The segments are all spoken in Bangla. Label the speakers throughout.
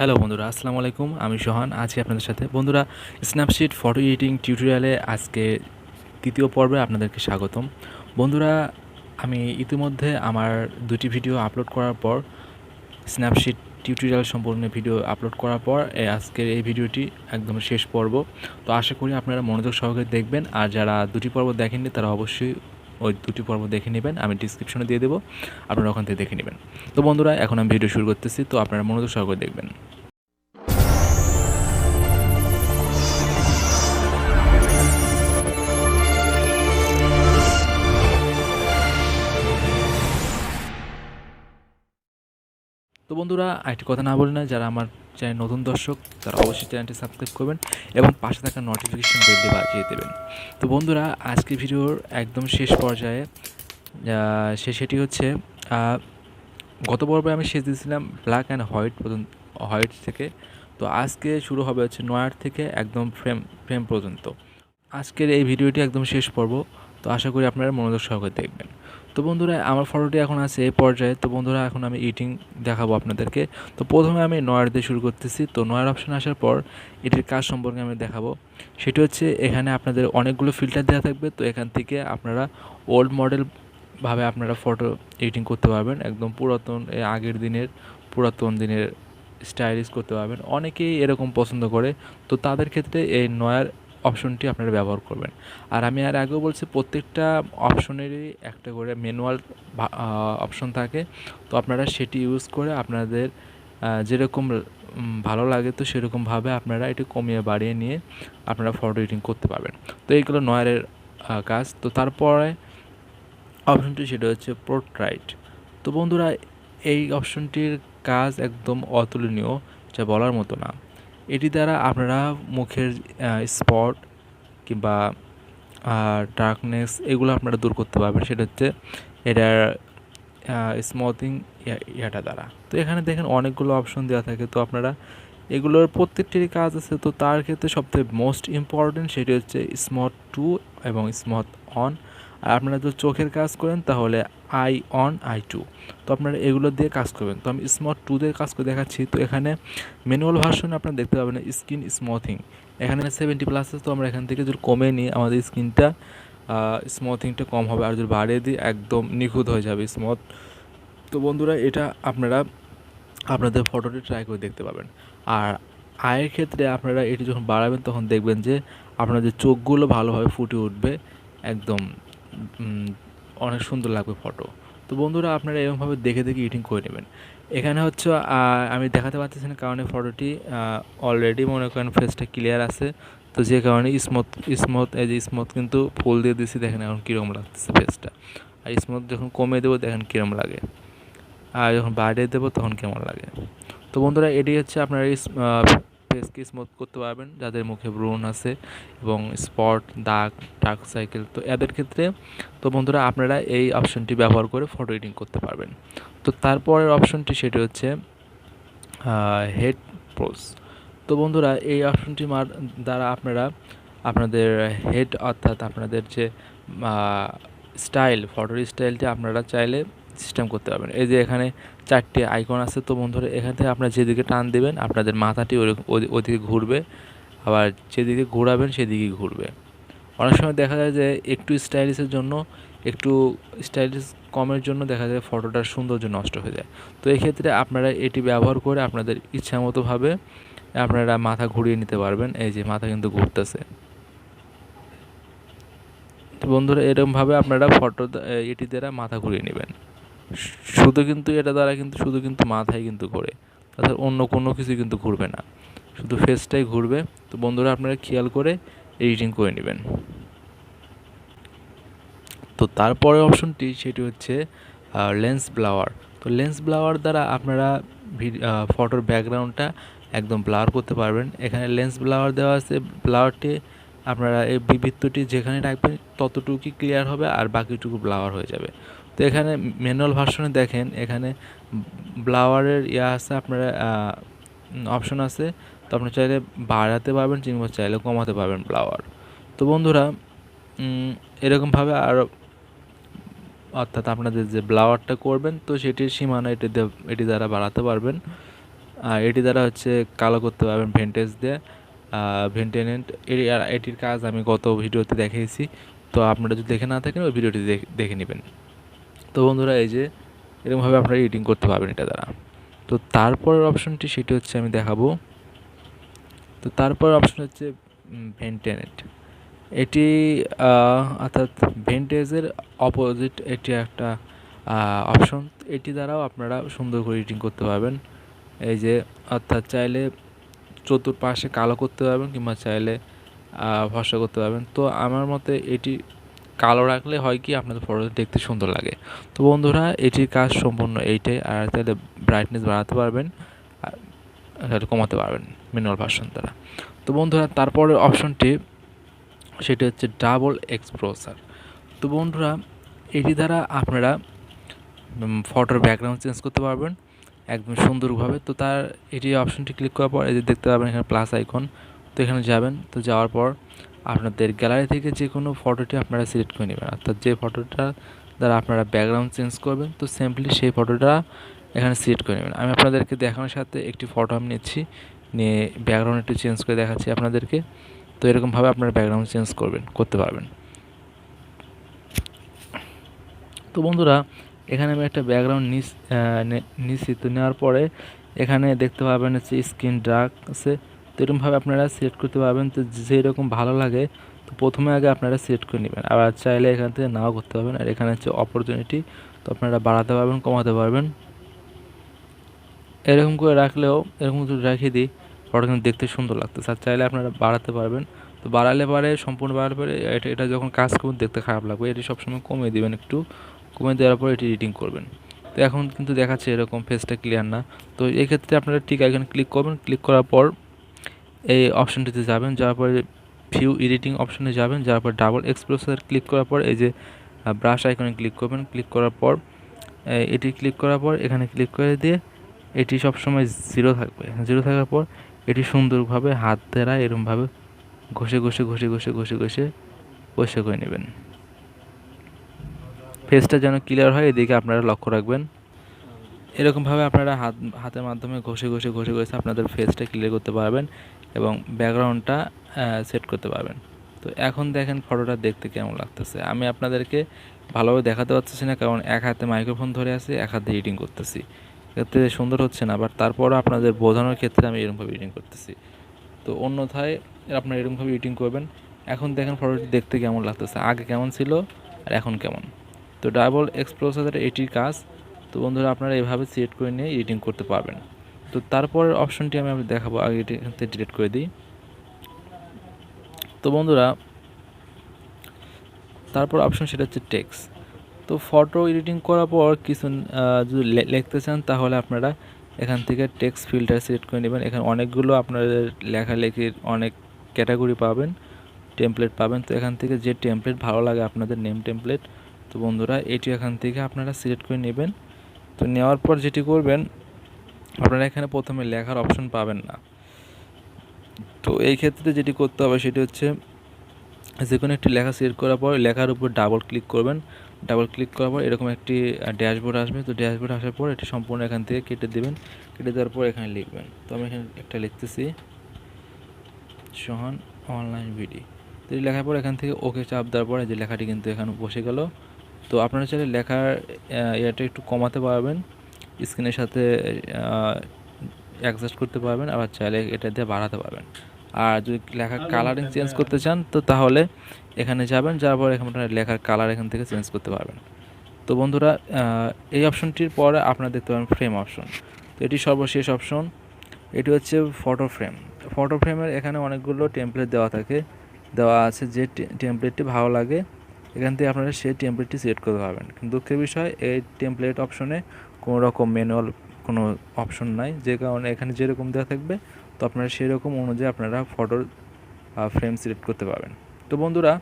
Speaker 1: হ্যালো বন্ধুরা, আসসালামু আলাইকুম। আমি সোহান আছি আপনাদের সাথে। বন্ধুরা, স্ন্যাপশিট ফটো এডিটিং টিউটোরিয়ালে আজকে তৃতীয় পর্বে আপনাদেরকে স্বাগতম। বন্ধুরা, আমি ইতিমধ্যে আমার দুটি ভিডিও আপলোড করার পর, স্ন্যাপশিট টিউটোরিয়াল সম্পূর্ণ ভিডিও আপলোড করার পর আজকের এই ভিডিওটি একদম শেষ পর্ব। তো আশা করি আপনারা মনোযোগ সহকারে দেখবেন, আর যারা দুটি পর্ব দেখেননি তারা অবশ্যই ওই দুটি পর্ব দেখে নেবেন। আমি ডিসক্রিপশনে দিয়ে দেবো, আপনারা ওখান থেকে দেখে নেবেন। তো বন্ধুরা, এখন আমি ভিডিও শুরু করতেছি, তো আপনারা মনোযোগ সহকারে দেখবেন। তো বন্ধুরা, আরেকটি কথা না বলি না, যারা আমার চ্যানেল নতুন দর্শক তারা অবশ্যই চ্যানেলটি সাবস্ক্রাইব করবেন এবং পাশে থাকা নোটিফিকেশন বেলটি বাজিয়ে দেবেন। তো বন্ধুরা, আজকের ভিডিওর একদম শেষ পর্যায়ে সেটি হচ্ছে গত পর্বে আমি শেষ দিয়েছিলাম ব্ল্যাক অ্যান্ড হোয়াইট পর্যন্ত, হোয়াইট থেকে। তো আজকে শুরু হবে হচ্ছে নয়ার থেকে একদম ফ্রেম ফ্রেম পর্যন্ত। আজকের এই ভিডিওটি একদম শেষ পর্ব, তো আশা করি আপনারা মনোযোগ সহকারে দেখবেন। তো বন্ধুরা, আমার ফটোটি এখন আছে এই পর্যায়ে। তো বন্ধুরা, এখন আমি এডিটিং দেখাবো আপনাদেরকে। তো প্রথমে আমি নয়ার দিয়ে শুরু করতেছি। তো নয়ার অপশন আসার পর এটির কাজ সম্পর্কে আমি দেখাবো। সেটি হচ্ছে, এখানে আপনাদের অনেকগুলো ফিল্টার দেওয়া থাকবে। তো এখান থেকে আপনারা ওল্ড মডেল ভাবে আপনারা ফটো এডিটিং করতে পারবেন, একদম পুরাতন আগের দিনের পুরাতন দিনের স্টাইলিশ করতে পারবেন। অনেকেই এরকম পছন্দ করে, তো তাদের ক্ষেত্রে এই নয়ার অপশনটি আপনারা ব্যবহার করবেন। আর আমি আর আগেও বলছি, প্রত্যেকটা অপশনেরই একটা করে ম্যানুয়াল অপশন থাকে। তো আপনারা সেটি ইউজ করে আপনাদের যেরকম ভালো লাগে, তো সেরকমভাবে আপনারা এটি কমিয়ে বাড়িয়ে নিয়ে আপনারা ফটো এডিটিং করতে পারবেন। তো এইগুলো নয়ারের কাজ। তো তারপরে অপশনটি সেটা হচ্ছে পোর্ট্রাইট। তো বন্ধুরা, এই অপশনটির কাজ একদম অতুলনীয়, যা বলার মতো না। এটি দ্বারা আপনারা মুখের স্পট কিংবা ডার্কনেস এগুলো আপনারা দূর করতে পারবেন। সেটা হচ্ছে এটার স্মুথিং ইয়াটা দ্বারা। তো এখানে দেখেন অনেকগুলো অপশন দেওয়া থাকে। তো আপনারা এগুলোর প্রত্যেকটিরই কাজ আছে। তো তার ক্ষেত্রে সবথেকে মোস্ট ইম্পর্টেন্ট সেটি হচ্ছে স্মথ টু এবং স্মথ অন। আর আপনারা যদি চোখের কাজ করেন তাহলে আই অন, আই টু। তো আপনারা এগুলো দিয়ে কাজ করবেন। তো আমি স্মথ টু দিয়ে কাজ করে দেখাচ্ছি। তো এখানে ম্যানুয়াল ভার্সনে আপনারা দেখতে পাবেন স্কিন স্মুথিং, এখানে 70+ আছে। তো আমরা এখান থেকে যদি কমে নিই, আমাদের স্কিনটা স্মুথিংটা কম হবে, আর যদি বাড়িয়ে দিই একদম নিখুঁত হয়ে যাবে স্মুথ। তো বন্ধুরা, এটা আপনারা আপনাদের ফটোটি ট্রাই করে দেখতে পাবেন। আর আয়ের ক্ষেত্রে আপনারা এটি যখন বাড়াবেন তখন দেখবেন যে আপনাদের চোখগুলো ভালোভাবে ফুটে উঠবে, একদম অনেক সুন্দর লাগবে ফটো। তো বন্ধুরা, আপনারা এরকমভাবে দেখে দেখে এডিটিং করে নেবেন। এখানে হচ্ছে আমি দেখাতে পারতেছি না, কারণে ফটোটি অলরেডি মনে করেন ফেসটা ক্লিয়ার আছে। তো যে কারণে স্মুথ স্মুথ এই যে স্মুথ কিন্তু ফুল দিয়ে দিছি, দেখেন এখন কীরকম লাগতেছে ফেসটা। আর স্মুথ যখন কমে দেবো দেখেন কীরকম লাগে, আর যখন বাড়িয়ে দেবো তখন কেমন লাগে। তো বন্ধুরা, এটি হচ্ছে আপনারা ফেসকে স্মুথ করতে পারবেন যাদের মুখে ব্রণ আছে এবং স্পট দাগ ডার্ক সাইকেল, তো এদের ক্ষেত্রে। তো বন্ধুরা, আপনারা এই অপশনটি ব্যবহার করে ফটো এডিটিং করতে পারবেন। তো তারপরের অপশনটি সেটি হচ্ছে হেড পোজ। তো বন্ধুরা, এই অপশনটি দ্বারা আপনারা আপনাদের হেড, অর্থাৎ আপনাদের যে স্টাইল, ফটোর স্টাইলটি আপনারা চাইলে সিস্টেম করতে পারবেন। এই যে এখানে 4টি আইকন আছে। তো বন্ধুরা, এখান থেকে আপনারা যেদিকে টান দেবেন আপনাদের মাথাটি ওদিকে ঘুরবে, আবার যেদিকে ঘোরাবেন সেদিকেই ঘুরবে। অনেক সময় দেখা যায় যে একটু স্টাইলিশের জন্য, একটু স্টাইলিশ কমের জন্য দেখা যায় ফটোটার সৌন্দর্য নষ্ট হয়ে যায়। তো এক্ষেত্রে আপনারা এটি ব্যবহার করে আপনাদের ইচ্ছামতোভাবে আপনারা মাথা ঘুরিয়ে নিতে পারবেন। এই যে মাথা কিন্তু ঘুরতেছে। তো বন্ধুরা, এরকমভাবে আপনারা ফটো এটি দ্বারা মাথা ঘুরিয়ে নেবেন। শুধু কিন্তু এটা দ্বারা কিন্তু শুধু কিন্তু মাথায় কিন্তু ঘোরে, তাছাড়া অন্য কোনো কিছু কিন্তু ঘুরবে না, শুধু ফেসটাই ঘুরবে। তো বন্ধুরা, আপনারা খেয়াল করে এডিটিং করে নেবেন। তো তারপরে অপশনটি সেটি হচ্ছে লেন্স ব্লাওয়ার। তো লেন্স ব্লাওয়ার দ্বারা আপনারা ফটোর ব্যাকগ্রাউন্ডটা একদম ব্লার করতে পারবেন। এখানে লেন্স ব্লাওয়ার দেওয়া আছে। ব্লাওয়ারটি আপনারা এই বৃত্তটি যেখানে রাখবেন ততটুকুই ক্লিয়ার হবে, আর বাকিটুকু ব্লাওয়ার হয়ে যাবে। তো এখানে ম্যানুয়াল ভার্সনে দেখেন, এখানে ব্লাওয়ারের আছে, আপনারা অপশন আছে। তো আপনি চাইলে বাড়াতে পারবেন কিংবা চাইলে কমাতে পারবেন ব্লাওয়ার। তো বন্ধুরা, এরকমভাবে আরও, অর্থাৎ আপনাদের যে ব্লাওয়ারটা করবেন তো সেটির সীমানা এটি দ্বারা বাড়াতে পারবেন। এটি দ্বারা হচ্ছে কালো করতে পারবেন ভেন্টেজ দিয়ে। ভেন্টেনেন্ট এটির কাজ আমি গত ভিডিওতে দেখিয়েছি, তো আপনারা যদি দেখে না থাকেন ওই ভিডিওটি দেখে নেবেন। তো বন্ধুরা এই যে এরকমভাবে আপনারা এডিটিং করতে পারবেন এটা দ্বারা। তো তারপরের অপশনটি সেটি হচ্ছে আমি দেখাবো। তো তারপর অপশন হচ্ছে ভেন্টেনেন্ট। এটি অর্থাৎ ভেন্টেজের অপোজিট এটি একটা অপশন। এটি দ্বারাও আপনারা সুন্দর করে এডিটিং করতে পারবেন। এই যে অর্থাৎ চাইলে চতুর্পাশে কালো করতে পারবেন কিংবা চাইলে ফর্সা করতে পারবেন। তো আমার মতে এটি কালো রাখলে হয় কি আপনাদের ফটো দেখতে সুন্দর লাগে। তো বন্ধুরা এটির কাজ সম্পূর্ণ এইটাই। আর তাহলে ব্রাইটনেস বাড়াতে পারবেন আর কমাতে পারবেন ম্যানুয়াল ভার্সন দ্বারা। তো বন্ধুরা তারপরের অপশনটি সেটি হচ্ছে ডাবল এক্সপোজার। তো বন্ধুরা এটি দ্বারা আপনারা ফটোর ব্যাকগ্রাউন্ড চেঞ্জ করতে পারবেন একদম সুন্দরভাবে। তো তার এটি অপশনটি ক্লিক করার পর এই যে দেখতে পাবেন এখানে প্লাস আইকন, তো এখানে যাবেন। তো যাওয়ার পর আপনাদের গ্যালারি থেকে যে কোনো ফটোটি আপনারা সিলেক্ট করে নেবেন, অর্থাৎ যে ফটোটা দ্বারা আপনারা ব্যাকগ্রাউন্ড চেঞ্জ করবেন তো সিম্পলি সেই ফটোটা এখানে সিলেক্ট করে নেবেন। আমি আপনাদেরকে দেখানোর সাথে একটি ফটো আমি নিচ্ছি, নিয়ে ব্যাকগ্রাউন্ড একটু চেঞ্জ করে দেখাচ্ছি আপনাদেরকে। তো এরকমভাবে আপনারা ব্যাকগ্রাউন্ড চেঞ্জ করতে পারবেন। তো বন্ধুরা এখানে আমি একটা ব্যাকগ্রাউন্ড নিচ্ছি। তো নেওয়ার পরে এখানে দেখতে পাবেন হচ্ছে স্ক্রিন ডার্ক আছে। তো এরকমভাবে আপনারা সিলেক্ট করতে পারবেন। তো যেরকম ভালো লাগে তো প্রথমে আগে আপনারা সিলেক্ট করে নেবেন, আবার চাইলে এখান থেকে নাও করতে পারবেন। আর এখানে হচ্ছে অপরচুনিটি, তো আপনারা বাড়াতে পারবেন কমাতে পারবেন। এরকম করে রাখলেও এরকম যদি রেখে দিই ফটো কিন্তু দেখতে সুন্দর লাগতেছে। আর চাইলে আপনারা বাড়াতে পারবেন। তো বাড়ালে পরে সম্পূর্ণ বাড়ালে পরে এটা যখন কাজ করবেন দেখতে খারাপ লাগবে, এটি সবসময় কমিয়ে দেবেন, একটু কমিয়ে দেওয়ার পর এটি এডিটিং করবেন। তো এখন কিন্তু দেখাচ্ছে এরকম ফেসটা ক্লিয়ার না। তো এই ক্ষেত্রে আপনারা ঠিক এখানে ক্লিক করবেন, ক্লিক করার পর এই অপশনটিতে যাবেন, যাওয়ার পরে ভিউ এডিটিং অপশনে যাবেন, যাওয়ার পর ডাবল এক্সপোজার ক্লিক করার পর এই যে ব্রাশ আইকনে ক্লিক করবেন। ক্লিক করার পর এটি ক্লিক করার পর এখানে ক্লিক করে দিয়ে এটি সবসময় জিরো থাকবে। জিরো থাকার পর এটি সুন্দরভাবে হাত দ্বারা এরকমভাবে ঘষে ঘষে ঘষে ঘষে ঘষে ঘষে পরিষ্কার করে নেবেন। ফেসটা যেন ক্লিয়ার হয় এদিকে আপনারা লক্ষ্য রাখবেন। এরকমভাবে আপনারা হাতের মাধ্যমে ঘষে ঘষে ঘষে ঘষে আপনাদের ফেসটা ক্লিয়ার করতে পারবেন এবং ব্যাকগ্রাউন্ডটা সেট করতে পারবেন। তো এখন দেখেন ফটোটা দেখতে কেমন লাগতেছে। আমি আপনাদেরকে ভালোভাবে দেখাতে পারতেছি না, কারণ এক হাতে মাইক্রোফোন ধরে আছে, এক হাতে এডিটিং করতেছি, এতে সুন্দর হচ্ছে না। বাট তারপরও আপনাদের বোঝানোর ক্ষেত্রে আমি এরকমভাবে এডিটিং করতেছি। তো অন্যথায় আপনারা এরকমভাবে এডিটিং করবেন। এখন দেখেন ফটোটি দেখতে কেমন লাগতেছে, আগে কেমন ছিল আর এখন কেমন। তো ডাবল এক্সপোজার এটির কাজ। তো বন্ধুরা আপনারা এভাবে সিলেক্ট করে নিয়ে এডিটিং করতে পারবেন। তো তারপরের অপশনটি আমি দেখাবো, আগে এটি এখান থেকে ডিলিট করে দিই। তো বন্ধুরা তারপর অপশন সেটা হচ্ছে টেক্সট। তো ফটো এডিটিং করার পর কিছু যদি লিখতে চান তাহলে আপনারা এখান থেকে টেক্সট ফিল্টার সিলেক্ট করে নেবেন। এখানে অনেকগুলো আপনাদের লেখালেখির অনেক ক্যাটাগরি পাবেন, টেমপ্লেট পাবেন। তো এখান থেকে যে টেমপ্লেট ভালো লাগে আপনাদের নেম টেমপ্লেট, তো বন্ধুরা এটি এখান থেকে আপনারা সিলেক্ট করে নেবেন। তো নেওয়ার পর যেটি করবেন আপনারা এখানে প্রথমে লেখার অপশন পাবেন না। তো এই ক্ষেত্রে যেটি করতে হবে সেটি হচ্ছে যে কোনো একটি লেখা সিলেক্ট করার পর লেখার উপর ডাবল ক্লিক করবেন। ডাবল ক্লিক করার পর এরকম একটি ড্যাশবোর্ড আসবে। তো ড্যাশবোর্ড আসার পর এটি সম্পূর্ণ এখান থেকে কেটে দেবেন। কেটে দেওয়ার পর এখানে লিখবেন। তো আমি এখানে একটা লিখতেছি সোহান অনলাইন ভিডি। তো এই লেখার পর এখান থেকে ওকে চাপ দেওয়ার পরে যে লেখাটি কিন্তু এখানে বসে গেল। তো আপনারা চাইলে লেখার এটা একটু কমাতে পারবেন, স্ক্রিনের সাথে অ্যাডজাস্ট করতে পারবেন, আবার চাইলে এটা দিয়ে বাড়াতে পারবেন। আর যদি লেখার কালারিং চেঞ্জ করতে চান তো তাহলে এখানে যাবেন, যাওয়ার পর এখানে আপনার লেখার কালার এখান থেকে চেঞ্জ করতে পারবেন। তো বন্ধুরা এই অপশনটির পরে আপনারা দেখতে পাবেন ফ্রেম অপশন। তো এটি সর্বশেষ অপশন। এটি হচ্ছে ফটো ফ্রেম। ফটো ফ্রেমের এখানে অনেকগুলো টেমপ্লেট দেওয়া আছে। যে টেমপ্লেটটি ভালো লাগে এখান থেকে আপনারা সেই টেমপ্লেটটি সিলেক্ট করতে পারবেন। কিন্তু দুঃখের বিষয় এই টেমপ্লেট অপশনে কোনো রকম ম্যানুয়াল কোনো অপশন নাই, যে কারণে এখানে যেরকম দেওয়া থাকবে তো আপনারা সেই রকম অনুযায়ী আপনারা ফটোর ফ্রেম সিলেক্ট করতে পারবেন। তো বন্ধুরা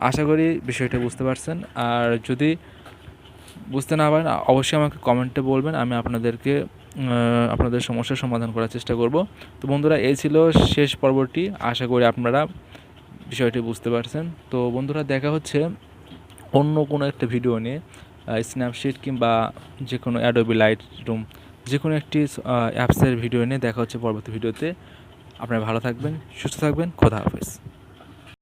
Speaker 1: আশা করি বিষয়টা বুঝতে পারছেন। আর যদি বুঝতে না পারেন অবশ্যই আমাকে কমেন্টে বলবেন, আমি আপনাদেরকে আপনাদের সমস্যার সমাধান করার চেষ্টা করব। তো বন্ধুরা এই ছিল শেষ পর্বটি, আশা করি আপনারা বিষয়টি বুঝতে পারছেন। তো বন্ধুরা দেখা হচ্ছে অন্য কোনো একটা ভিডিও নিয়ে, স্ন্যাপশিট কিংবা যে কোনো অ্যাডোবি লাইট রুম যে কোনো একটি অ্যাপসের ভিডিও নিয়ে দেখা হচ্ছে পরবর্তী ভিডিওতে। আপনারা ভালো থাকবেন, সুস্থ থাকবেন, খোদা হাফেজ।